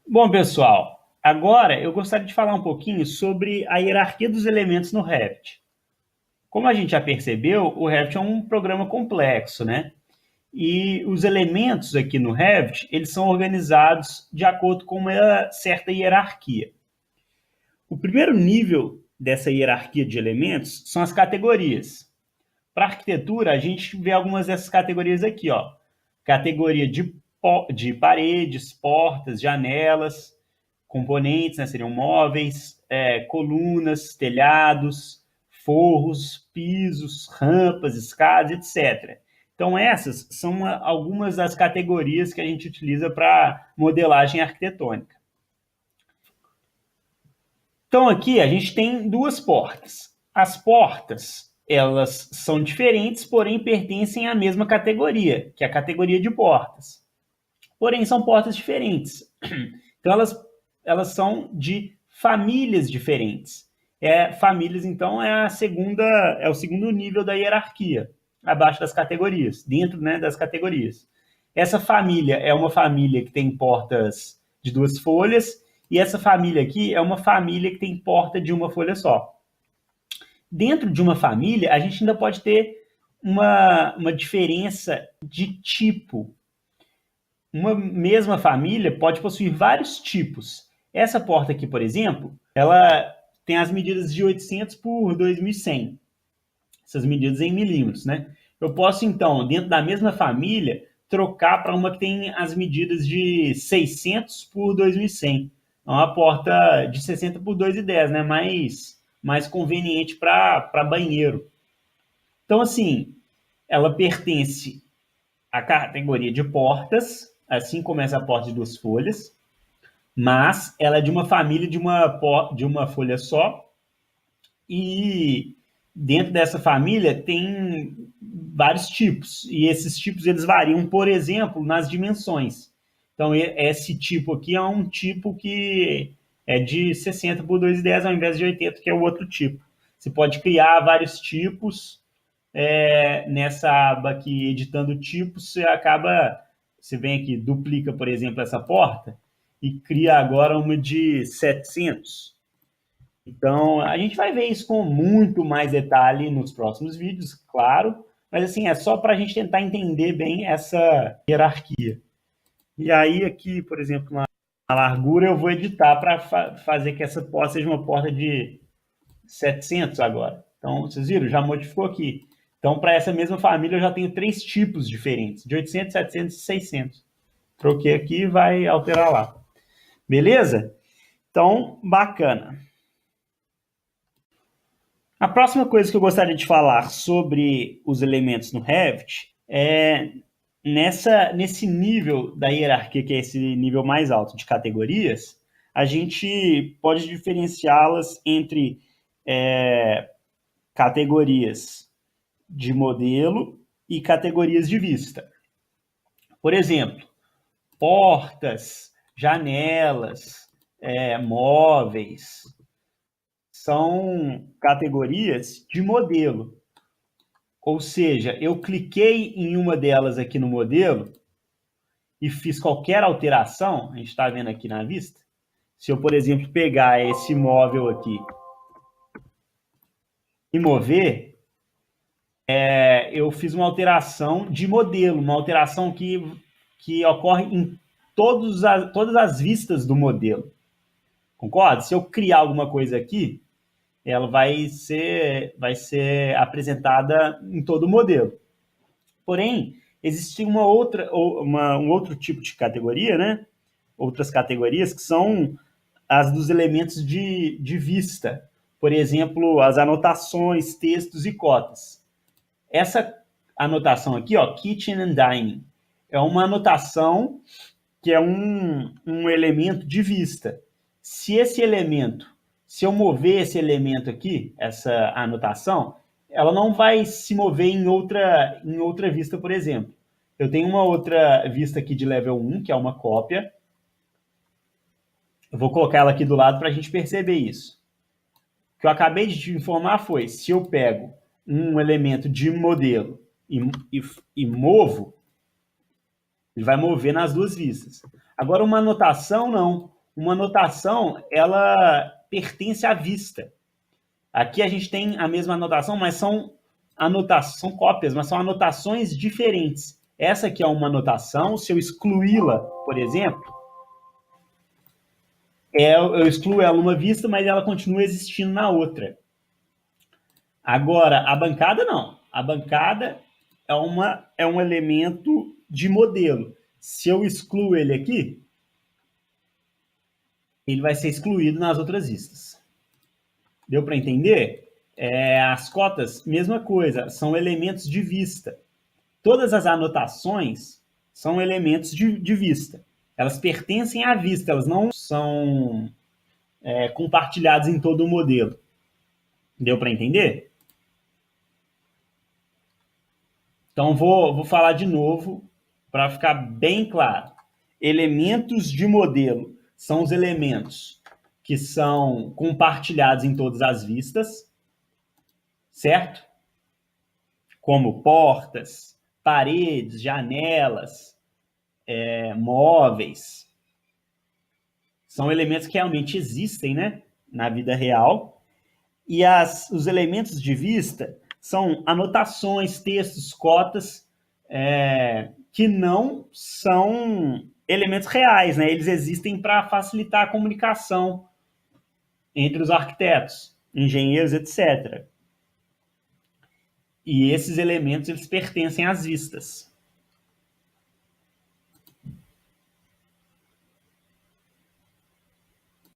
Bom, pessoal, agora eu gostaria de falar um pouquinho sobre a hierarquia dos elementos no Revit. Como a gente já percebeu, o Revit é um programa complexo, né? E os elementos aqui no Revit, eles são organizados de acordo com uma certa hierarquia. O primeiro nível dessa hierarquia de elementos são as categorias. Para arquitetura, a gente vê algumas dessas categorias aqui, ó. Categoria de paredes, portas, janelas, componentes, né, seriam móveis, colunas, telhados, forros, pisos, rampas, escadas, etc. Então, essas são algumas das categorias que a gente utiliza para modelagem arquitetônica. Então, aqui a gente tem duas portas. As portas, elas são diferentes, porém pertencem à mesma categoria, que é a categoria de portas. Porém, são portas diferentes. Então, elas são de famílias diferentes. Famílias, então, é o segundo nível da hierarquia, abaixo das categorias, dentro, né, das categorias. Essa família é uma família que tem portas de duas folhas, e essa família aqui é uma família que tem porta de uma folha só. Dentro de uma família, a gente ainda pode ter uma diferença de tipo. Uma mesma família pode possuir vários tipos. Essa porta aqui, por exemplo, ela tem as medidas de 800 por 2100. Essas medidas em milímetros, né? Eu posso, então, dentro da mesma família, trocar para uma que tem as medidas de 600 por 2100. É uma porta de 60 por 210, né? Mais conveniente para banheiro. Então, assim, ela pertence à categoria de portas, assim como essa porta de duas folhas, mas ela é de uma família de uma folha só, e dentro dessa família tem vários tipos, e esses tipos eles variam, por exemplo, nas dimensões. Então, esse tipo aqui é um tipo que é de 60 por 210 ao invés de 80, que é o outro tipo. Você pode criar vários tipos nessa aba aqui, editando tipos, você vem aqui, duplica, por exemplo, essa porta e cria agora uma de 700. Então, a gente vai ver isso com muito mais detalhe nos próximos vídeos, claro, mas assim, é só para a gente tentar entender bem essa hierarquia. E aí, aqui, por exemplo, na largura, eu vou editar para fazer que essa porta seja uma porta de 700 agora. Então, vocês viram? Já modificou aqui. Então, para essa mesma família, eu já tenho três tipos diferentes, de 800, 700 e 600. Troquei aqui e vai alterar lá. Beleza? Então, bacana. A próxima coisa que eu gostaria de falar sobre os elementos no Revit é nesse nível da hierarquia, que é esse nível mais alto de categorias, a gente pode diferenciá-las entre categorias de modelo e categorias de vista. Por exemplo, portas, janelas, móveis, são categorias de modelo. Ou seja, eu cliquei em uma delas aqui no modelo e fiz qualquer alteração, a gente está vendo aqui na vista. Se eu, por exemplo, pegar esse móvel aqui e mover, eu fiz uma alteração de modelo, uma alteração que ocorre em todas as vistas do modelo. Concorda? Se eu criar alguma coisa aqui, ela vai ser apresentada em todo o modelo. Porém, existe um outro tipo de categoria, né? Outras categorias que são as dos elementos de vista. Por exemplo, as anotações, textos e cotas. Essa anotação aqui, ó, kitchen and dining, é uma anotação que é um elemento de vista. Se eu mover esse elemento aqui, essa anotação, ela não vai se mover em outra vista, por exemplo. Eu tenho uma outra vista aqui de level 1, que é uma cópia. Eu vou colocar ela aqui do lado para a gente perceber isso. O que eu acabei de te informar foi, se eu pego um elemento de modelo e movo, ele vai mover nas duas vistas. Agora, uma anotação, não. Uma anotação, ela pertence à vista. Aqui a gente tem a mesma anotação, mas são cópias, mas são anotações diferentes. Essa aqui é uma anotação, se eu excluí-la, por exemplo, eu excluo ela numa vista, mas ela continua existindo na outra. Agora, a bancada não. A bancada é um elemento de modelo. Se eu excluo ele aqui, ele vai ser excluído nas outras vistas. Deu para entender? As cotas, mesma coisa, são elementos de vista. Todas as anotações são elementos de vista. Elas pertencem à vista, elas não são compartilhadas em todo o modelo. Deu para entender? Então, vou falar de novo para ficar bem claro. Elementos de modelo são os elementos que são compartilhados em todas as vistas, certo? Como portas, paredes, janelas, móveis. São elementos que realmente existem, né, na vida real. E os elementos de vista são anotações, textos, cotas, que não são elementos reais, né? Eles existem para facilitar a comunicação entre os arquitetos, engenheiros, etc. E esses elementos eles pertencem às vistas.